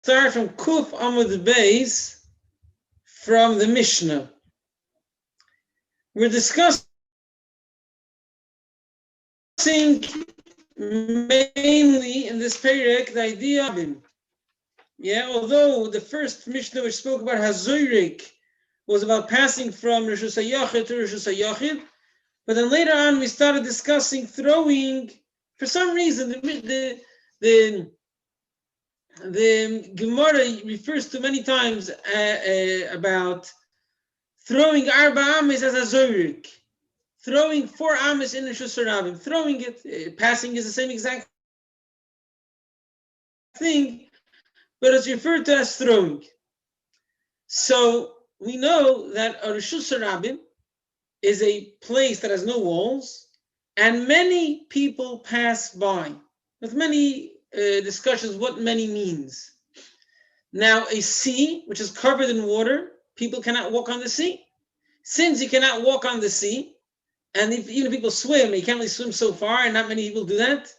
start from Korf Amud base from the Mishnah. We're discussing mainly in this perek the idea of him. Although the first Mishnah which spoke about Hazoirik was about passing from Rishus HaYachid to Rishus HaYachid, but then later on we started discussing throwing. For some reason, the Gemara refers to many times about throwing Arba Ames as a Zorik, throwing 4 Ames in Rishus HaRabim, throwing it, passing is the same exact thing, but it's referred to as throwing. So we know that a Rishus HaRabim is a place that has no walls, and many people pass by, with many discussions what many means. Now, a sea which is covered in water, people cannot walk on the sea. Since you cannot walk on the sea, and even if people swim, you can't really swim so far, and not many people do that,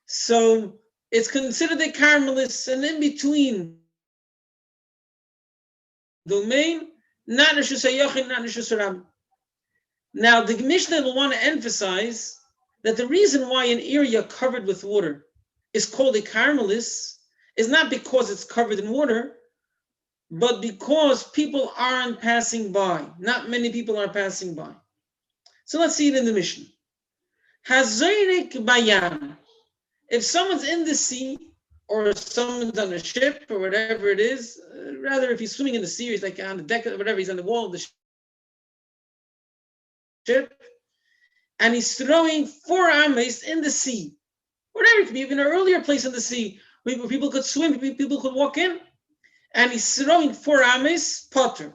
so it's considered a Carmelis, and in between domain, not Rishus HaYachid, not Rishus HaRabim. Now, the Mishnah will want to emphasize that the reason why an area covered with water is called a Carmelis is not because it's covered in water, but because people aren't passing by. Not many people are passing by. So let's see it in the Mishnah. Hazoirik bayam. If someone's in the sea, or someone's on a ship, or whatever it is, rather if he's swimming in the sea, he's like on the deck or whatever, he's on the wall of the ship, and he's throwing 4 ames in the sea. Whatever, it could be even an earlier place in the sea where people could swim, people could walk in, and he's throwing 4 ames, potter.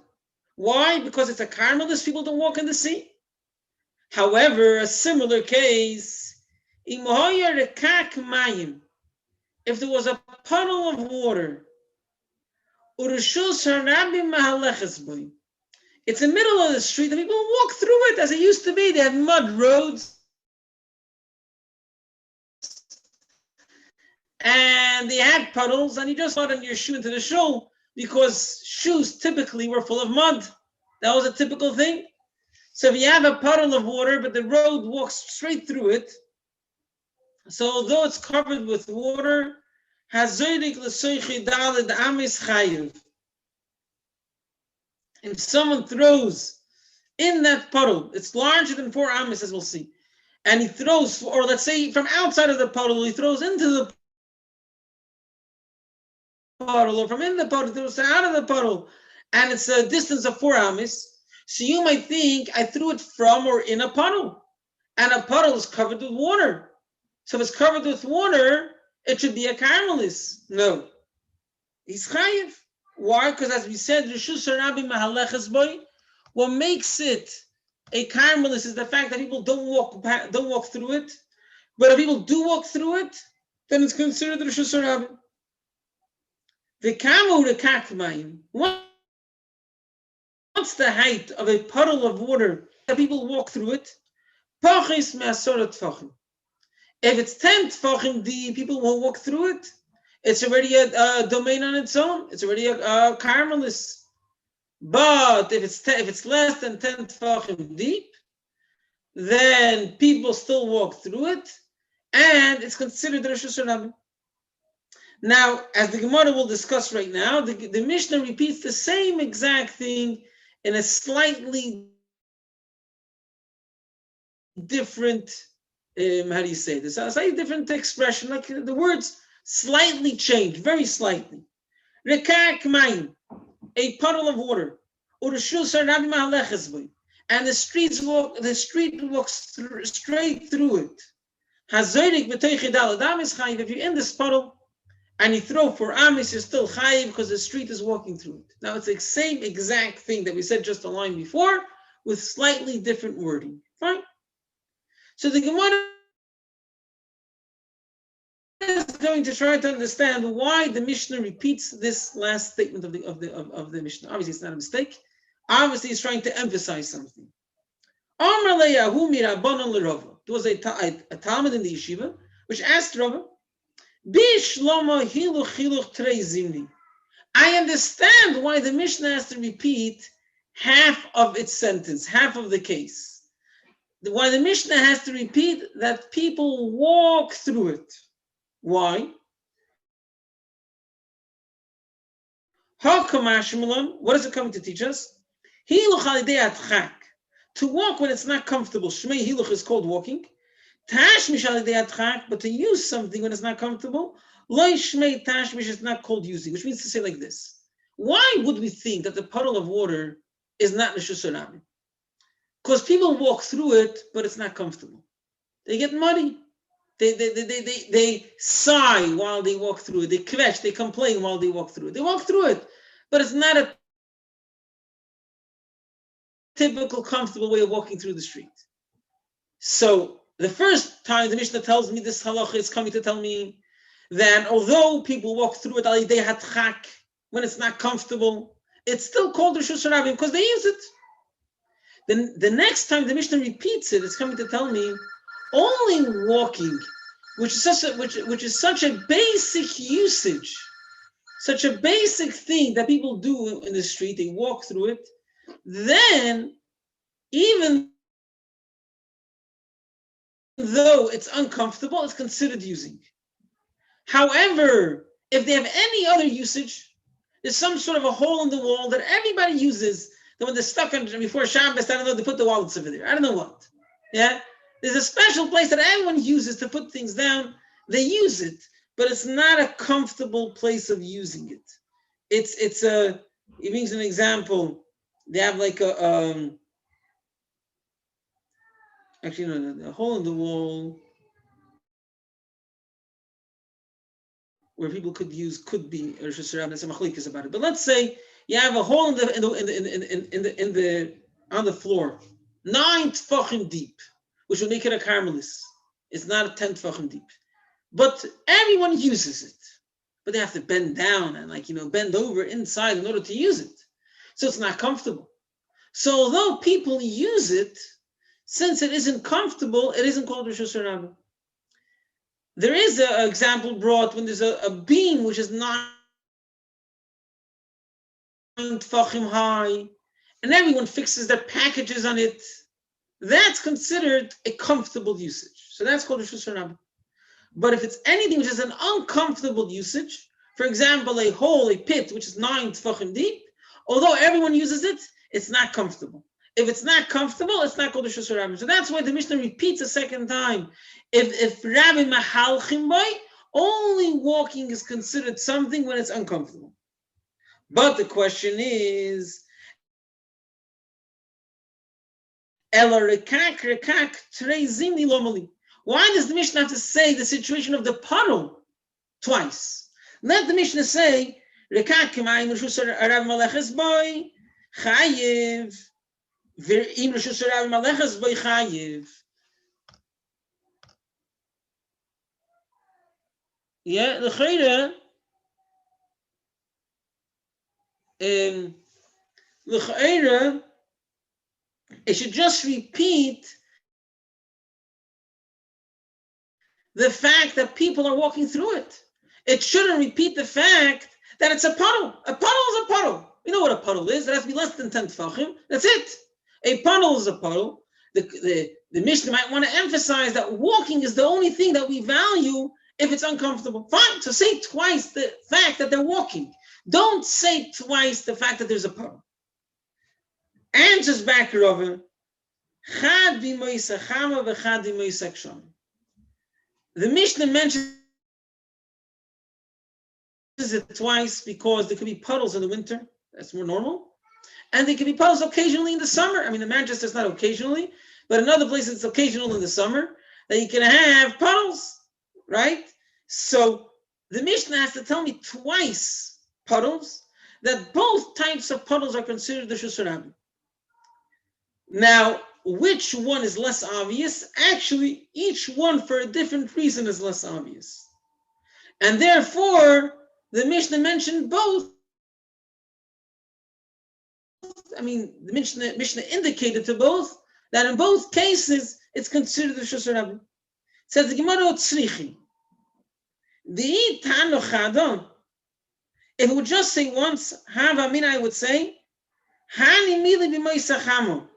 Why? Because it's a Carmelis, people don't walk in the sea. However, a similar case, if there was a puddle of water, it's in the middle of the street, and people walk through it as it used to be. They had mud roads, and they had puddles, and you just got on your shoe into the shul because shoes typically were full of mud. That was a typical thing. So if you have a puddle of water, but the road walks straight through it, so although it's covered with water, if someone throws in that puddle, it's larger than 4 ames, as we'll see, and he throws, or let's say from outside of the puddle, he throws into the puddle, or from in the puddle, he throws out of the puddle, and it's a distance of 4 ames, so you might think, I threw it from or in a puddle, and a puddle is covered with water. So if it's covered with water, it should be a Carmelis. No. He's chayiv. Why? Because as we said, Rishus HaRabim mahaleches boy, what makes it a Carmelis is the fact that people don't walk through it. But if people do walk through it, then it's considered Rishus HaRabim. The kamu the kakmayim. What's the height of a puddle of water that people walk through it? Pachis me'asorat tfachim. If it's 10 tfachim, the people will walk through it. It's already a domain on its own. It's already a Carmelis. But if it's less than 10 tfachim deep, then people still walk through it, and it's considered the Rishus HaRabim. Now, as the Gemara will discuss right now, the Mishnah repeats the same exact thing in a slightly different, how do you say this? A slightly different expression, like the words slightly change, very slightly. Rekak mayim, a puddle of water, or the Rishus HaRabim mahaleches boy, and the street walks straight through it. Hazoirik b'teichi daled ames chayiv. If you're in this puddle and you throw 4 ames, you're still chayiv because the street is walking through it. Now it's the same exact thing that we said just a line before, with slightly different wording. Fine. So the Gemara is going to try to understand why the Mishnah repeats this last statement of the Mishnah. Obviously, it's not a mistake. Obviously, it's trying to emphasize something. There was a Talmud in the yeshiva which asked Rabbi, I understand why the Mishnah has to repeat half of its sentence, half of the case. Why the Mishnah has to repeat that people walk through it. Why? What is it coming to teach us? To walk when it's not comfortable. Shmei hiluch is called walking. But to use something when it's not comfortable, loy shmei tashmish is not called using, which means to say like this. Why would we think that the puddle of water is not Rishus Rabbi? Because people walk through it, but it's not comfortable. They get muddy. They sigh while they walk through it. They kvetch, they complain while they walk through it. They walk through it, but it's not a typical comfortable way of walking through the street. So the first time the Mishnah tells me this halacha is coming to tell me that although people walk through it al yidei hatchak, when it's not comfortable, it's still called Rishus Rabbi because they use it. Then the next time the Mishnah repeats it, it's coming to tell me only walking, which is such a basic usage, such a basic thing that people do in the street, they walk through it, then even though it's uncomfortable, it's considered using. However, if they have any other usage, there's some sort of a hole in the wall that everybody uses, that when they're stuck on before Shabbos, I don't know, they put the wallets over there. I don't know what. Yeah? There's a special place that everyone uses to put things down. They use it, but it's not a comfortable place of using it. It means an example. They have like a hole in the wall where people could be Rosh Hashanah and some machlikas about it. But let's say you have a hole on the floor, 9 tefachim deep, which will make it a carmelis. It's not 10 tefachim deep, but everyone uses it. But they have to bend down and bend over inside in order to use it, so it's not comfortable. So although people use it, since it isn't comfortable, it isn't called Rosh Hashanah. There is an example brought when there's a beam which is 9 tefachim high, and everyone fixes their packages on it. That's considered a comfortable usage. So that's called Rosh Hashanah. But if it's anything which is an uncomfortable usage, for example, a hole, a pit, which is 9 tefachim deep, although everyone uses it, it's not comfortable. If it's not comfortable, it's not called Rishus Rabbi. So that's why the Mishnah repeats a second time. If Rabbi Mahalchim boy, only walking is considered something when it's uncomfortable. But the question is, why does the Mishnah have to say the situation of the puddle twice? Let the Mishnah say, Rekak Rabbi Malachas boy, Chayiv. Yeah, the Chayra, it should just repeat the fact that people are walking through it. It shouldn't repeat the fact that it's a puddle. A puddle is a puddle. You know what a puddle is? It has to be less than 10 tefachim. That's it. A puddle is a puddle. The Mishnah might want to emphasize that walking is the only thing that we value if it's uncomfortable. Fine. So say twice the fact that they're walking. Don't say twice the fact that there's a puddle. Answers back, Rabbi. The Mishnah mentions it twice because there could be puddles in the winter. That's more normal. And there can be puddles occasionally in the summer. I mean, in Manchester, it's not occasionally, but in other places, it's occasional in the summer that you can have puddles, right? So the Mishnah has to tell me twice puddles, that both types of puddles are considered the Rishus Rabbi. Now, which one is less obvious? Actually, each one for a different reason is less obvious. And therefore, the Mishnah mentioned both. I mean, the Mishnah indicated to both that in both cases it's considered the Rishus Rabbi. It says the Gemara Tzrichi. The Tanochadon. If it would just say once, Hava Mina, I would say, Hani Mili B'Moisachamo.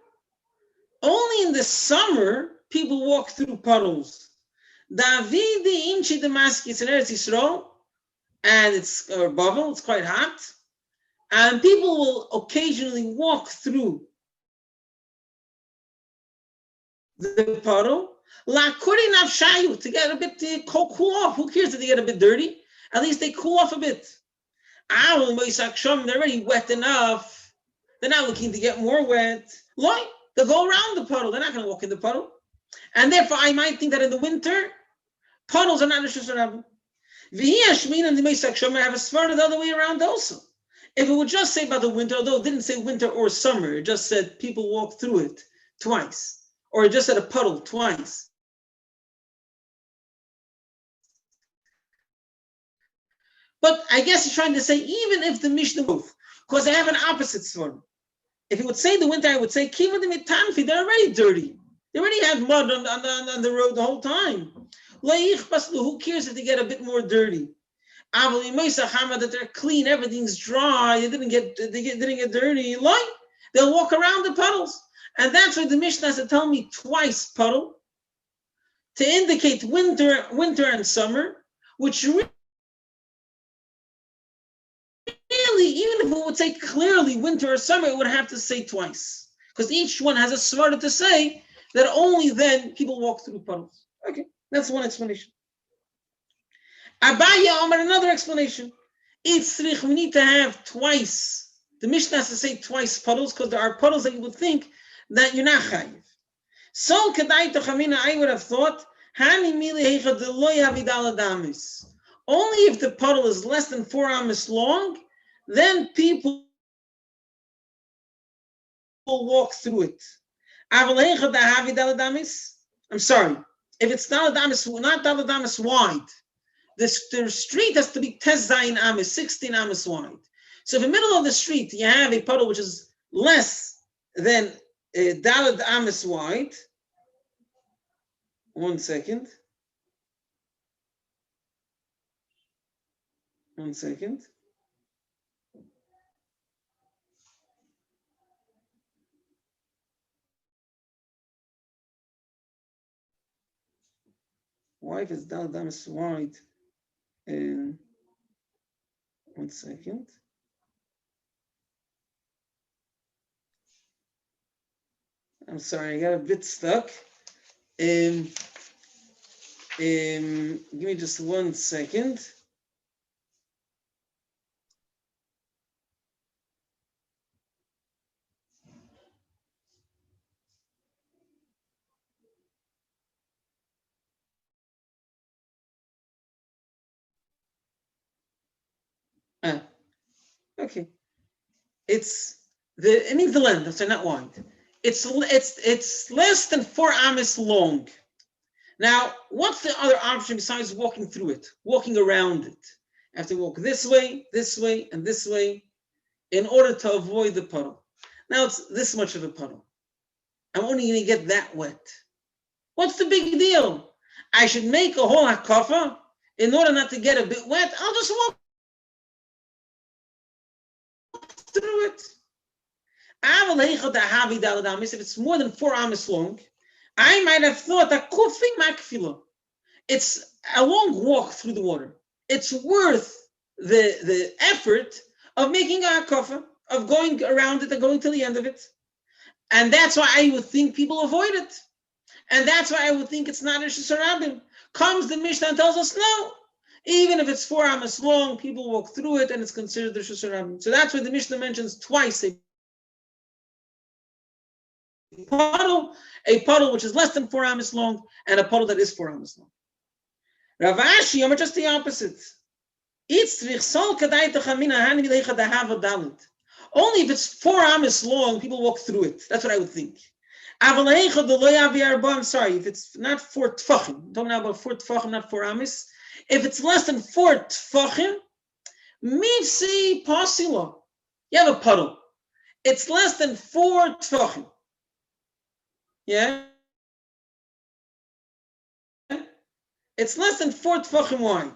Only in the summer, people walk through puddles. Davidi Inchi Damaskis in Eretz Yisrael, and it's or bubble, it's quite hot, and people will occasionally walk through the puddle. La Kuri Nafshayu, to get a bit cool off. Who cares if they get a bit dirty? At least they cool off a bit. They're already wet enough. They're not looking to get more wet. Like, they'll go around the puddle. They're not going to walk in the puddle. And therefore, I might think that in the winter, puddles are not a Rishus Rabbi. V'hi and the Meisak Shomer have a svara the other way around also. If it would just say about the winter, although it didn't say winter or summer, it just said people walk through it twice. Or it just said a puddle twice. But I guess he's trying to say, even if the Mishnah both, because I have an opposite svara. If it would say the winter, I would say, Kiva de Mitanfi, they're already dirty. They already had mud on the road the whole time. Who cares if they get a bit more dirty? That they're clean, everything's dry, they didn't get dirty. They'll walk around the puddles. And that's why the Mishnah has to tell me twice puddle to indicate winter and summer, which really, even if it would say clearly winter or summer, it would have to say twice. Because each one has a svara to say that only then people walk through puddles. Okay, that's one explanation. Abaya Omar, another explanation. We need to have twice. The Mishnah has to say twice puddles because there are puddles that you would think that you're not chayiv. So kedai tochamina, I would have thought, hani mili heicha deloy havidal adamis. Only if the puddle is less than 4 amas long, then people will walk through it. I'm sorry. If it's not daladamis wide, the street has to be tezayin amis, 16 amis wide. So in the middle of the street, you have a puddle which is less than dalad amis wide. 1 second. 1 second. Why if it's dalad amis wide? 1 second. I'm sorry, I got a bit stuck. Give me just 1 second. Okay. It means the length, so not wide. It's less than 4 amas long. Now, what's the other option besides walking through it, walking around it? I have to walk this way, and this way in order to avoid the puddle. Now it's this much of a puddle. I'm only going to get that wet. What's the big deal? I should make a whole hakafa in order not to get a bit wet. I'll just walk through it. If it's more than 4 amas long, I might have thought that kufi makfila. It's a long walk through the water. It's worth the effort of making a hakafa, of going around it and going to the end of it. And that's why I would think people avoid it. And that's why I would think it's not a Rishus Harabim. Comes the Mishnah and tells us, no, even if it's 4 amas long, people walk through it and it's considered the Rishus Harabim. So that's why the Mishnah mentions twice a puddle which is less than 4 amas long, and a puddle that is 4 amas long. Rav Ashi, I'm just the opposite. Only if it's 4 amas long, people walk through it. That's what I would think. I'm sorry, if it's not 4 tfachim, I'm talking about 4 tfachim, not 4 amas. If it's less than 4 tfachim, mifsi pasila. You have a puddle. It's less than 4 tfachim. Yeah? It's less than 4 tfachim wide.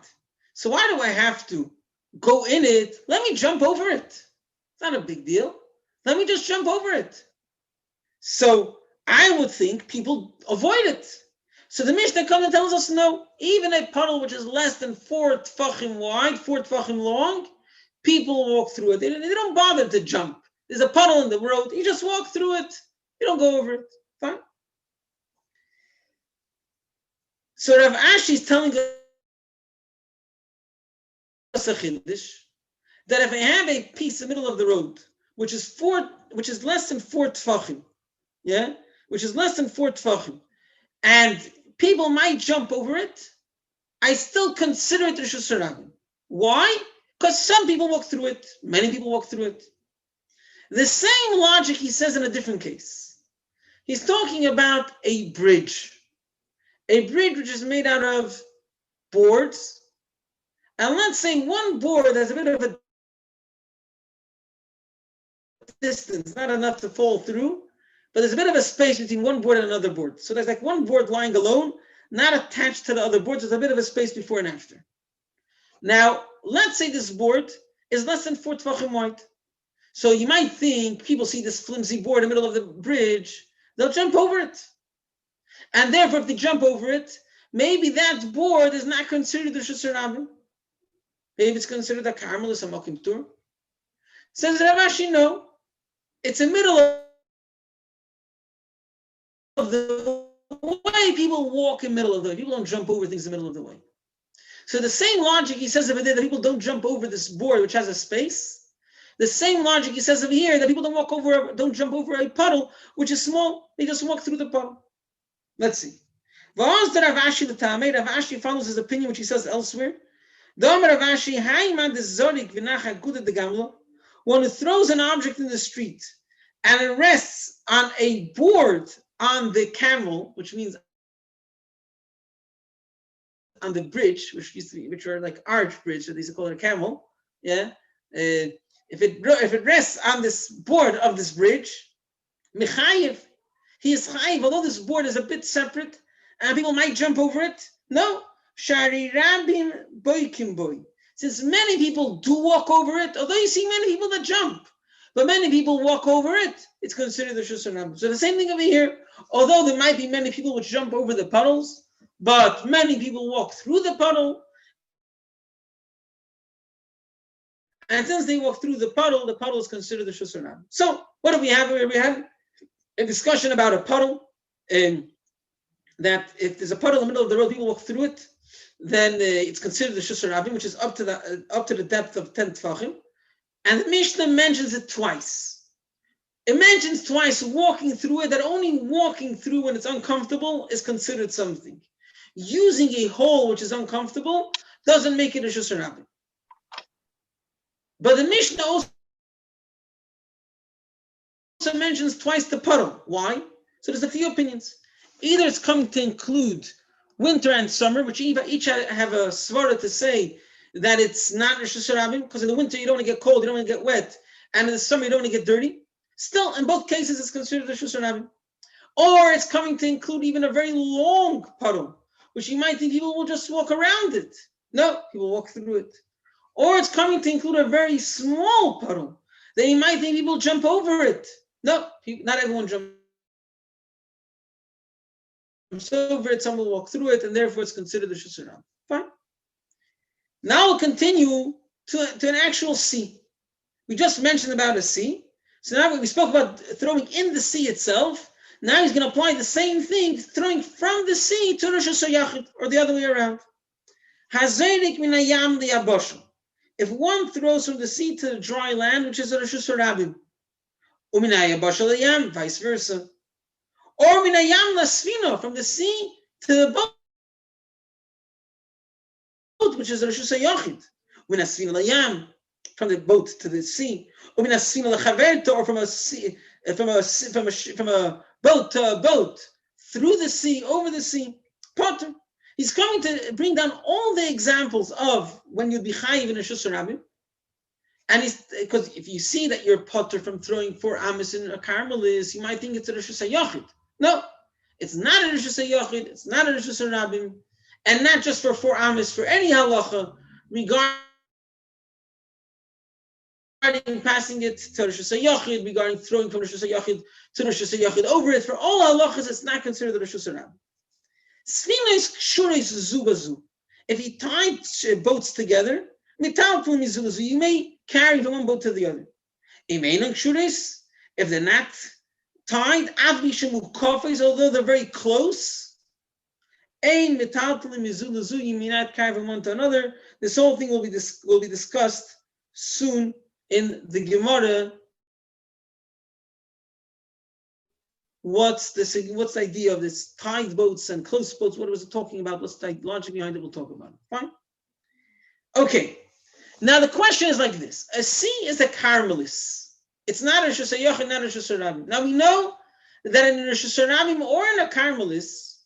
So why do I have to go in it, let me jump over it. It's not a big deal. Let me just jump over it. So I would think people avoid it. So the Mishnah comes and tells us, no, even a puddle which is less than 4 tfachim wide, 4 tfachim long, people walk through it. They don't bother to jump. There's a puddle in the road. You just walk through it. You don't go over it. Fine. So Rav Ashi is telling us a chiddush that if I have a piece in the middle of the road, which is less than 4 tfachim, yeah, which is less than 4 tfachim, and people might jump over it, I still consider it Rishus Harabim. Why? Because some people walk through it, many people walk through it. The same logic he says in a different case. He's talking about a bridge which is made out of boards, and let's say one board has a bit of a distance, not enough to fall through, but there's a bit of a space between one board and another board. So there's like one board lying alone, not attached to the other boards. There's a bit of a space before and after. Now, let's say this board is less than 4 tefachim wide. So you might think people see this flimsy board in the middle of the bridge, they'll jump over it. And therefore, if they jump over it, maybe that board is not considered the Rishus Harabim. Maybe it's considered a karmelis, a mokim tur. Says Rav Ashi, no. It's in the middle of the way. People walk in the middle of the way. People don't jump over things in the middle of the way. So the same logic he says over there that people don't jump over this board which has a space. The same logic he says over here that people don't jump over a puddle which is small. They just walk through the puddle. Let's see. Rav Ashi follows his opinion, which he says elsewhere. One who throws an object in the street and it rests on a board on the camel, which means on the bridge, which are like arch bridge, so they used to call it a camel. Yeah. If it rests on this board of this bridge, Mechayev, he is chayiv, although this board is a bit separate and people might jump over it. No. Shari Rabin Boikim Boy. Since many people do walk over it, although you see many people that jump, but many people walk over it, it's considered the Rishus Harabim. So the same thing over here, although there might be many people which jump over the puddles, but many people walk through the puddle. And since they walk through the puddle is considered the Rishus Harabim. So what do we have here? We have a discussion about a puddle, and that if there's a puddle in the middle of the road, people walk through it, then it's considered the Rishus Harabim, which is up to the depth of 10 tefachim. And the Mishnah mentions it twice. It mentions twice walking through it, that only walking through when it's uncomfortable is considered something. Using a hole which is uncomfortable doesn't make it a Rishus Harabim. But the Mishnah also mentions twice the puddle. Why? So there's a few opinions. Either it's coming to include winter and summer, which each have a svara to say that it's not Rishus Harabim, because in the winter you don't want to get cold, you don't want to get wet, and in the summer you don't want to get dirty. Still, in both cases, it's considered Rishus Harabim. Or it's coming to include even a very long puddle, which you might think people will just walk around it. No, people walk through it. Or it's coming to include a very small puddle, that you might think people jump over it. No, not everyone jumps over it, some will walk through it, and therefore it's considered the Rishus Harabim. Fine. Now we'll continue to an actual sea. We just mentioned about a sea. So now we spoke about throwing in the sea itself. Now he's going to apply the same thing, throwing from the sea to Rishus Hayachid, or the other way around. Hazerik min hayam liyaboshu. If one throws from the sea to the dry land, which is a Rishus Harabim, umin hayaboshu liyam, vice versa. Or min hayam lasfina, from the sea to the boat, which is a Rishus Hayachid. Min hasfina layam, from the boat to the sea. Or min hasfina lachaverta, or from a boat to a boat, through the sea, over the sea. Potter. He's coming to bring down all the examples of when you'd be chayiv in a Rishus Harabim. And because if you see that you're potter from throwing 4 amis in a karmelis, you might think it's a Rishus Hayachid. No, it's not a Rishus Hayachid, it's not a Rishus Harabim, and not just for 4 amis, for any halacha, regardless passing it to Rosh Hashanah, regarding throwing from Rosh Hashanah to Rosh Hashanah over it, for all halachas, it's not considered the Rosh Hashanah. Sfinos kshuros zubazu. If he tied boats together, you may carry from one boat to the other. If they're not tied, although they're very close, you may not carry from one to another. This whole thing will be discussed soon in the Gemara. What's the idea of this tied boats and close boats? What was it talking about? What's the logic behind it? We'll talk about it. Fine. Okay. Now the question is like this: a sea is a Carmelis. It's not a Rosh Hashanah, not a Rosh Hashanah. Now we know that in a Rosh Hashanah or in a Carmelis,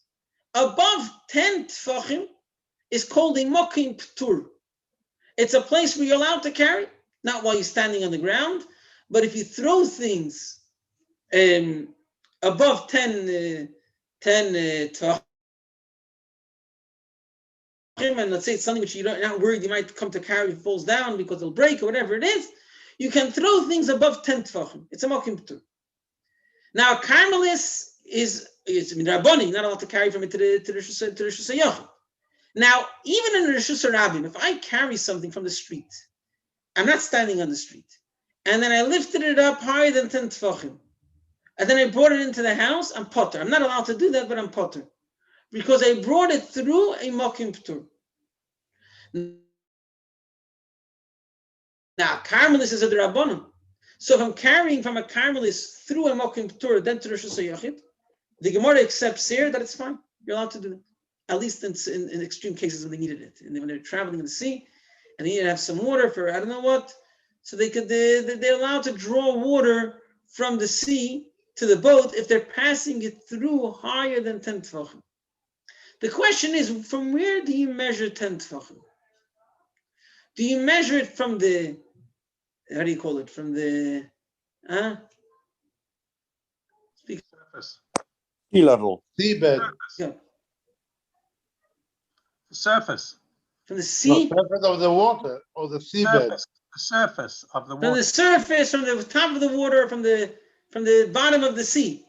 above 10 tefachim is called a mokim ptur. It's a place where you're allowed to carry, not while you're standing on the ground, but if you throw things above 10 tefachim, and let's say it's something which you're not worried you might come to carry if it falls down because it'll break or whatever it is, you can throw things above 10 tefachim. It's a mokim ptur. Now, a Carmelis is Rabboni, not allowed to carry from it to the Rosh Hashanah. Now, even in Rosh Hashanah, if I carry something from the street, I'm not standing on the street, and then I lifted it up higher than 10 tefachim, and then I brought it into the house, I'm potter. I'm not allowed to do that, but I'm potter, because I brought it through a mokim ptur. Now, Carmelis is a Rabbanon. So if I'm carrying from a Carmelis through a mokim ptur, then to Rosh Hashanah, the Gemara accepts here that it's fine. You're allowed to do it. At least in extreme cases when they needed it. And when they're traveling in the sea and they need to have some water for I don't know what. So they're allowed to draw water from the sea to the boat if they're passing it through higher than 10 tefachim. The question is, from where do you measure 10 tefachim? Do you measure it from the, how do you call it? From the, surface. Sea level. Seabed. Yeah. The surface. From the sea? No, surface of the water or the seabed. The surface of the From water. the surface, from the top of the water, from the bottom of the sea.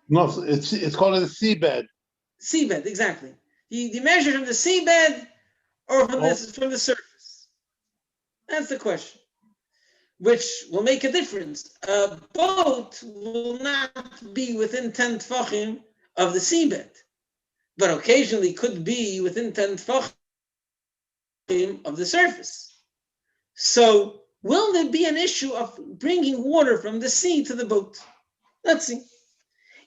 No, it's called a seabed. Seabed, exactly. You measure from the seabed or from the surface. That's the question. Which will make a difference. A boat will not be within 10 tefachim of the seabed, but occasionally could be within 10 tefachim of the surface. So, will there be an issue of bringing water from the sea to the boat? Let's see.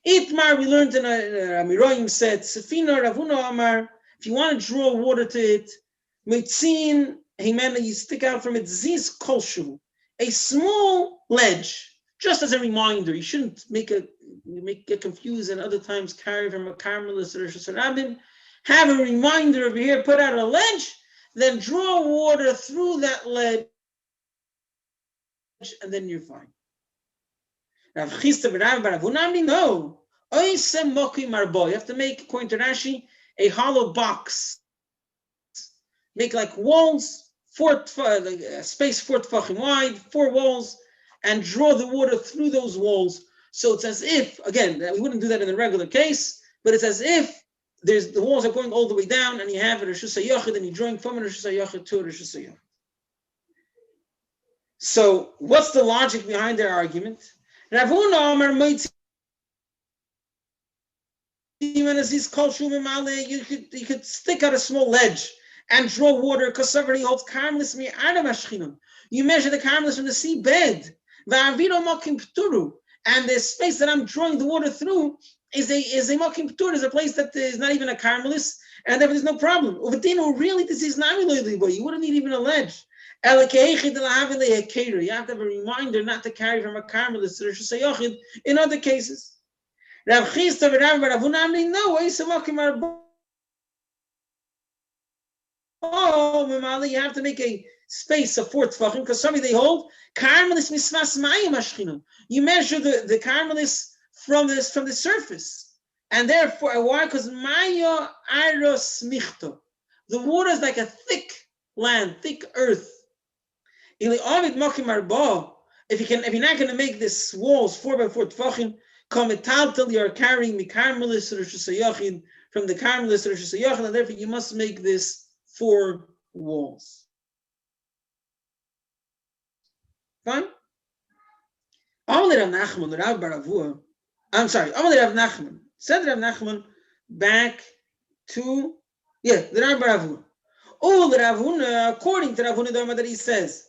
Itmar, we learned in Amiroyim said, Sefina Ravuna Amar, if you want to draw water to it, Mitzin, you stick out from it, Ziz Kolshu, a small ledge, just as a reminder. You shouldn't get confused and other times carry from a Carmelis or Rosh Hashanah. Have a reminder over here, put out a ledge, then draw water through that ledge, and then you're fine. Rav Chisda v'Rav bar Avunamri, no. Oisem moki marbo. You have to make, according to Rashi, a hollow box. Make like walls, space 4 tefachim wide, 4 walls, and draw the water through those walls. So it's as if, again, we wouldn't do that in the regular case, but it's as if the walls are going all the way down, and you have a Rosh Hashanah, and you're drawing from a Rosh Hashanah to a Rosh Hashanah. So what's the logic behind their argument? Ravuna Amar Moitzi, you could stick out a small ledge and draw water because somebody holds Carmelis mi Adam Ashchinam. You measure the Carmelis from the seabed. And the space that I'm drawing the water through is a mokim ptur, is a place that is not even a Carmelis, and therefore there's no problem. Really, this is not you wouldn't need even a ledge. You have to have a reminder not to carry from a Carmelis to Rosh Hashanah in other cases. Rav Chisda v'Rav bar Avunamri, no, you have to make a space of 4 tefachim because somebody they hold Carmelis misvas mayim ashchinam. You measure the Carmelis from the surface, and therefore why? Because maya aros michto, the water is like a thick land, thick earth. If you're not going to make this walls 4x4 tefachim, till you are carrying mikarmelis from the karmelis and therefore you must make this 4 walls. Fine. I'm sorry. Rav Nachman said Rav Nachman back to the Rav Baravua. All the Rav Huna, according to Rav Huna that he says,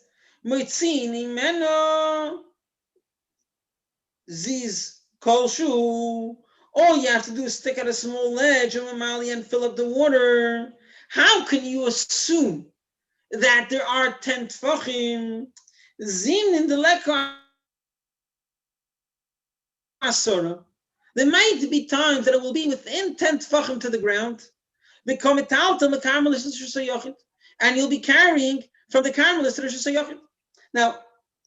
Moitzini meno ziz kolshu. All you have to do is stick out a small ledge of Mamali and fill up the water. How can you assume that there are 10 tefachim? Zim in the lekar asora. There might be times that it will be within 10 tefachim to the ground. And you'll be carrying from the karmelis to Rosh Hashanah. Now,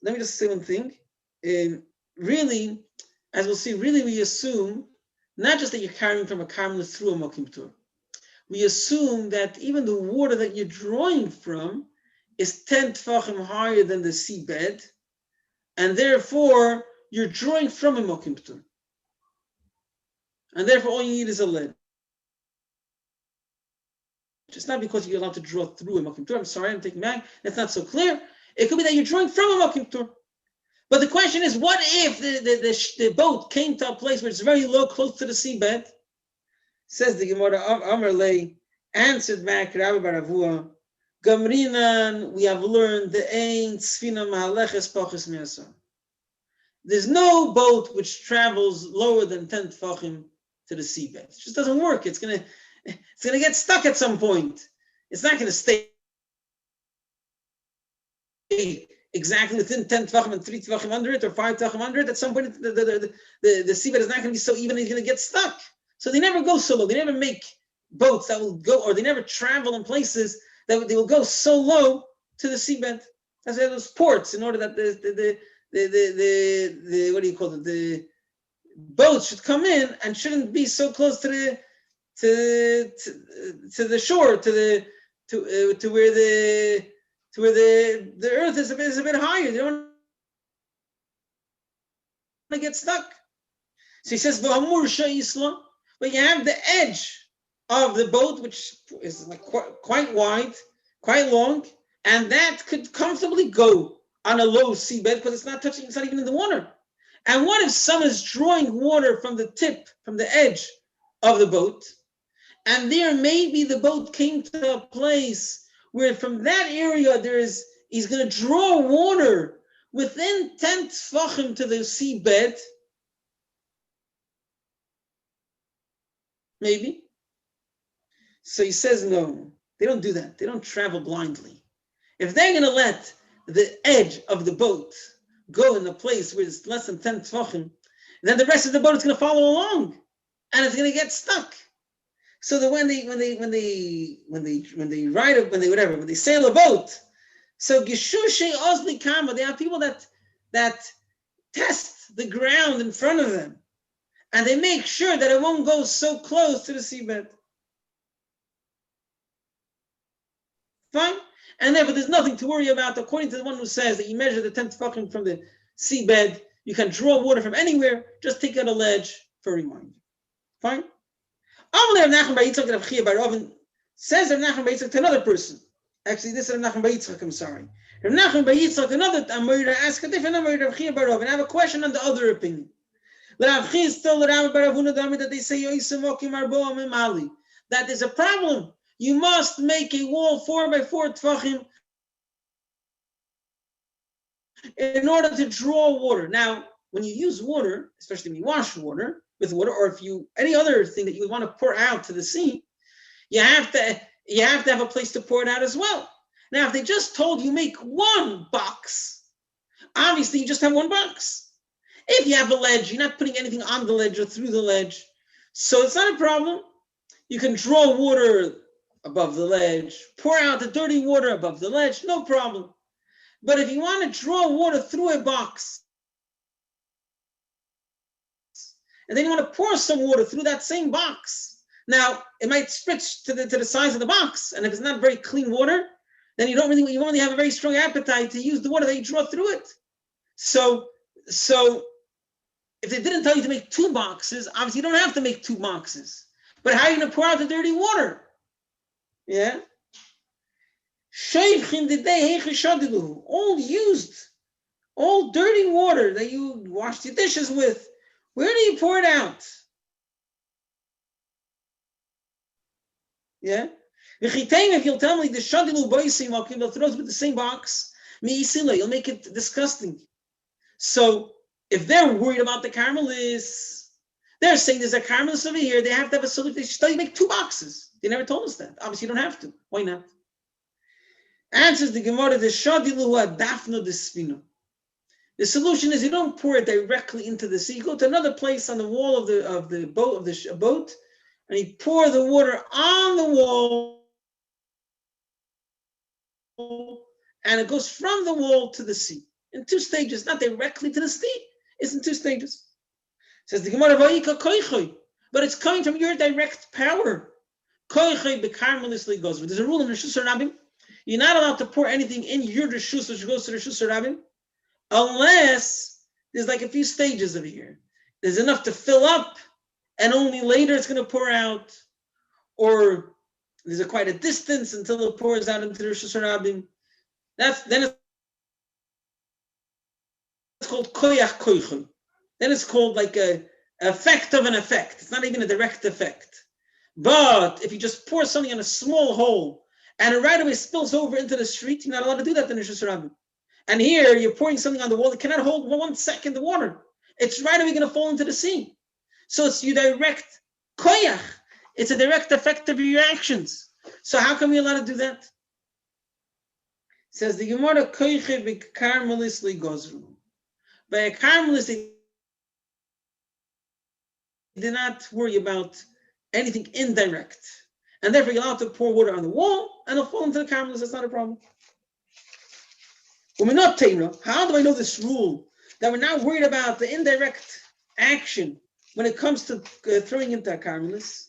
let me just say one thing. Really, as we'll see, really we assume not just that you're carrying from a karmelis through a mokim tur. We assume that even the water that you're drawing from is 10 tefachim higher than the seabed, and therefore you're drawing from a mokim tur. And therefore all you need is a ledge. It's not because you're allowed to draw through a mokim tur. I'm sorry, I'm taking back. That's not so clear. It could be that you're drawing from a mokim tur. But the question is, what if the boat came to a place where it's very low, close to the seabed? Says the Gemara of Amarle, answered back Rabbi Baravua, Gamrinan, we have learned the Ein Tzfina Mahaleches Pachas Me'asar. There's no boat which travels lower than 10 tefachim to the seabed. It just doesn't work. It's gonna get stuck at some point. It's not gonna stay exactly within 10 tefachim and 3 tefachim under it or 5 tefachim under it. At some point, the seabed is not going to be so even. It's going to get stuck. So they never go so low. They never make boats that will go, or they never travel in places that they will go so low to the seabed. That's why those ports, in order that the what do you call it? The boats should come in and shouldn't be so close to the shore, to where the earth is a bit higher. They don't want to get stuck. So he says, but you have the edge of the boat, which is like quite wide, quite long, and that could comfortably go on a low seabed because it's not touching, it's not even in the water. And what if someone is drawing water from the tip, from the edge of the boat, and there maybe the boat came to a place where from that area he's going to draw water within 10 tefachim to the seabed, maybe. So he says, no, they don't do that. They don't travel blindly. If they're going to let the edge of the boat go in a place where it's less than 10 tefachim, then the rest of the boat is going to follow along, and it's going to get stuck. So that when they sail a boat, so Gishushe Osli Kama, they have people that test the ground in front of them, and they make sure that it won't go so close to the seabed. Fine? And therefore there's nothing to worry about, according to the one who says that you measure the 10 tefachim from the seabed, you can draw water from anywhere, just take out a ledge for a reminder. Fine? Says Rav Nachman Bar Yitzchak to another person. Actually, this is Rav Nachman Bar Yitzchak, I'm sorry. Rav Nachman Bar Yitzchak, another Amud, ask a different Rav Chia Bar Rav, and I have a question on the other opinion. Rav Chia is told Rav Baravuna that they say that there's a problem. You must make a wall 4x4 tefachim in order to draw water. Now, when you use water, especially when you wash water with water, or if you any other thing that you want to pour out to the sea, you have to have a place to pour it out as well. Now, if they just told you make one box, obviously you just have one box. If you have a ledge, you're not putting anything on the ledge or through the ledge, so it's not a problem. You can draw water above the ledge, pour out the dirty water above the ledge, no problem. But if you want to draw water through a box, and then you want to pour some water through that same box, now it might stretch to the size of the box, and if it's not very clean water, then you only have a very strong appetite to use the water that you draw through it. So if they didn't tell you to make 2 boxes, obviously you don't have to make 2 boxes. But how are you going to pour out the dirty water? Yeah. All dirty water that you washed your dishes with, where do you pour it out? Yeah. If you'll tell me the shadilu boisim, they'll throw it with the same box, you'll make it disgusting. So if they're worried about the caramelists, they're saying there's a caramelist over here, they have to have a solution. They should tell you make 2 boxes. They never told us that. Obviously, you don't have to. Why not? Answers the Gemara, the shadilu adafno despino. The solution is you don't pour it directly into the sea. You go to another place on the wall of the boat, and you pour the water on the wall, and it goes from the wall to the sea in 2 stages, not directly to the sea. It's in 2 stages. Says the Gemara, but it's coming from your direct power. There's a rule in the Reshus Rabbim. You're not allowed to pour anything in your Reshus, which goes to the Reshus Rabbim, unless there's like a few stages over here. There's enough to fill up, and only later it's going to pour out, or there's quite a distance until it pours out into the Reshus Rabbim. Then it's called koyach koychon. Then it's called like a effect of an effect. It's not even a direct effect. But if you just pour something in a small hole and it right away spills over into the street, you're not allowed to do that in the Reshus Rabbim. And here you're pouring something on the wall that cannot hold 1 second of water. It's right away going to fall into the sea. So it's you direct koyach. It's a direct effect of your actions. So how come you're allowed to do that? Says the Gemara, koyche b'karmelis ligozru. By a karmelis, they did not worry about anything indirect. And therefore you're allowed to pour water on the wall and it'll fall into the karmelis. That's not a problem. When we're not Torah, how do I know this rule that we're not worried about the indirect action when it comes to throwing into a karmelis?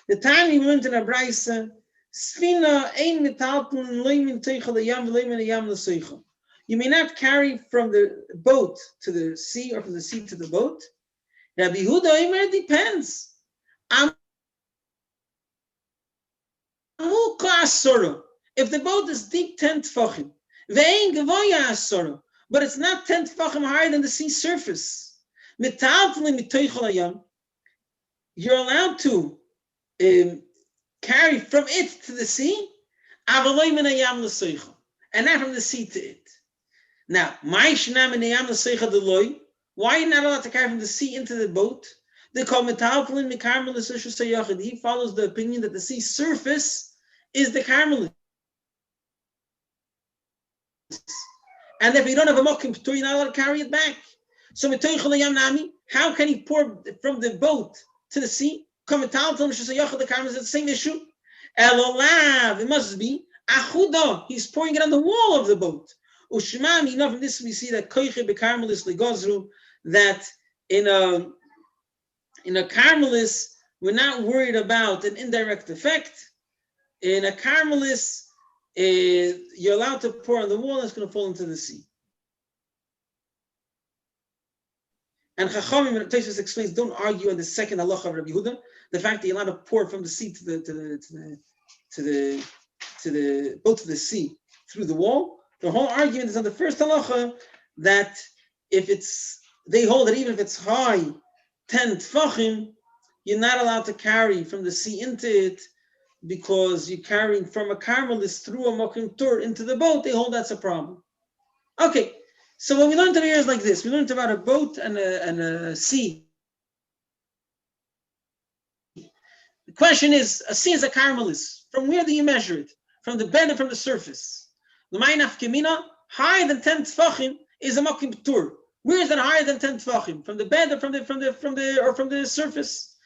The time we went in a brayse, Sfina ein mitalten leimin teichel the yam leimin yam l'seichel. You may not carry from the boat to the sea or from the sea to the boat. Rabbi Yehuda Omer, it depends. If the boat is deep 10 tefachim, ve'ein gevoya asoro, but it's not 10 tefachim higher than the sea surface, mitalten leimin teichel yam, you're allowed to carry from it to the sea, and not from the sea to it. Now, why are you not allowed to carry from the sea into the boat? He follows the opinion that the sea surface is the Carmelis. And if you don't have a mokim p'tur, you're not allowed to carry it back. So how can he pour from the boat to the sea? It's the same issue. It must be achuda. He's pouring it on the wall of the boat. Ushmam, enough from this we see that koiche bekarmelis legozru, that in a karmelis we're not worried about an indirect effect. In a karmelis, you're allowed to pour on the wall and it's going to fall into the sea. And Chachamim, when Tosfos explains, don't argue on the second halacha of Rabbi Yehuda, the fact that you're allowed to pour from the sea to the boat to the sea through the wall. The whole argument is on the first halacha that they hold that even if it's high 10 tefachim, you're not allowed to carry from the sea into it because you're carrying from a karmelis through a mokim tur into the boat. They hold that's a problem. Okay. So what we learned today is like this. We learned about a boat and a sea. The question is, a sea is a karmelis. From where do you measure it? From the bed or from the surface? L'maynaf kemina, higher than 10 tefachim is a mokim tur. Where is that higher than 10 tefachim? From the bed or from the surface?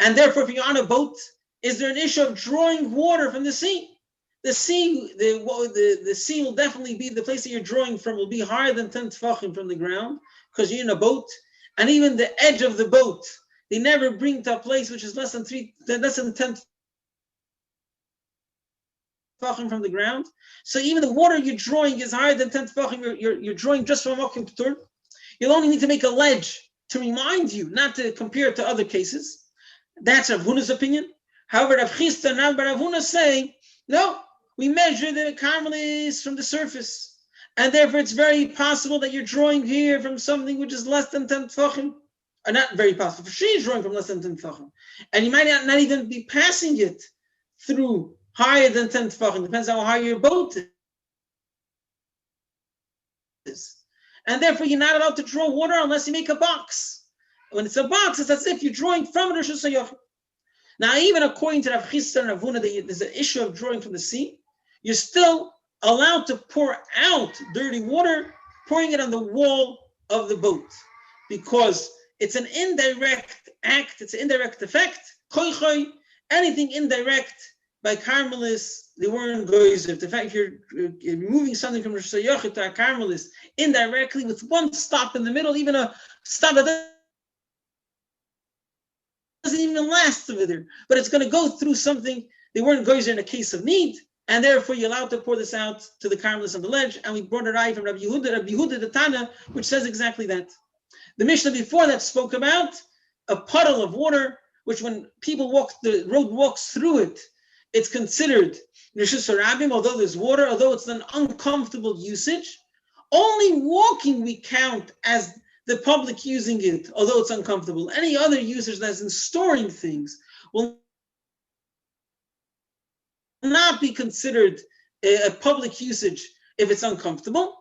And therefore, if you're on a boat, is there an issue of drawing water from the sea? The sea will definitely be the place that you're drawing from will be higher than 10 tefachim from the ground because you're in a boat, and even the edge of the boat they never bring to a place which is less than 10 tefachim from the ground. So even the water you're drawing is higher than 10 tefachim. You're drawing just from Mokim P'tur. You'll only need to make a ledge to remind you, not to compare it to other cases. That's Rav Huna's opinion. However, Rav Chisda and Rav Huna say, no, we measure the Carmelis from the surface. And therefore, it's very possible that you're drawing here from something which is less than 10 tefachim. Or not very possible. For sure, you're drawing from less than 10 tefachim. And you might not even be passing it through higher than 10 tefachim. Depends on how high your boat is. And therefore, you're not allowed to draw water unless you make a box. When it's a box, it's as if you're drawing from Rosh Hashanah. Now, even according to Rav Chisda and Rav Huna, there's an issue of drawing from the sea. You're still allowed to pour out dirty water, pouring it on the wall of the boat, because it's an indirect act, it's an indirect effect. Anything indirect by Carmelis, they weren't goyzer. The fact you're moving something from Rosh Hashanah to a Carmelis indirectly with one stop in the middle, even a stop that doesn't even last over there, but it's going to go through something. They weren't goyzer in a case of need, and therefore you're allowed to pour this out to the Carmelis on the ledge. And we brought a eye from Rabbi Yehuda the Tana, which says exactly that. The Mishnah before that spoke about a puddle of water, which when people walk, the road walks through it, it's considered Rishus Harabim, although there's water, although it's an uncomfortable usage. Only walking we count as the public using it, although it's uncomfortable. Any other usage that's in storing things will not be considered a public usage if it's uncomfortable.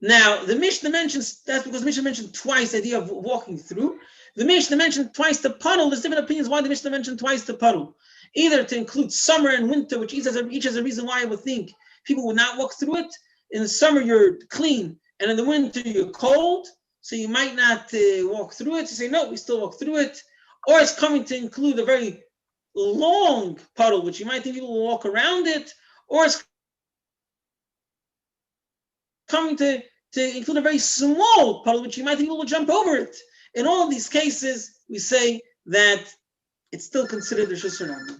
Now, the Mishnah mentions, that's because the Mishnah mentioned twice the idea of walking through. The Mishnah mentioned twice the puddle. There's different opinions why the Mishnah mentioned twice the puddle. Either to include summer and winter, which each has a reason why I would think people would not walk through it. In the summer, you're clean, and in the winter, you're cold, so you might not walk through it. You say, no, we still walk through it. Or it's coming to include a very long puddle, which you might think people will walk around it, or it's coming to include a very small puddle, which you might think people will jump over it. In all of these cases, we say that it's still considered Rishus Harabim.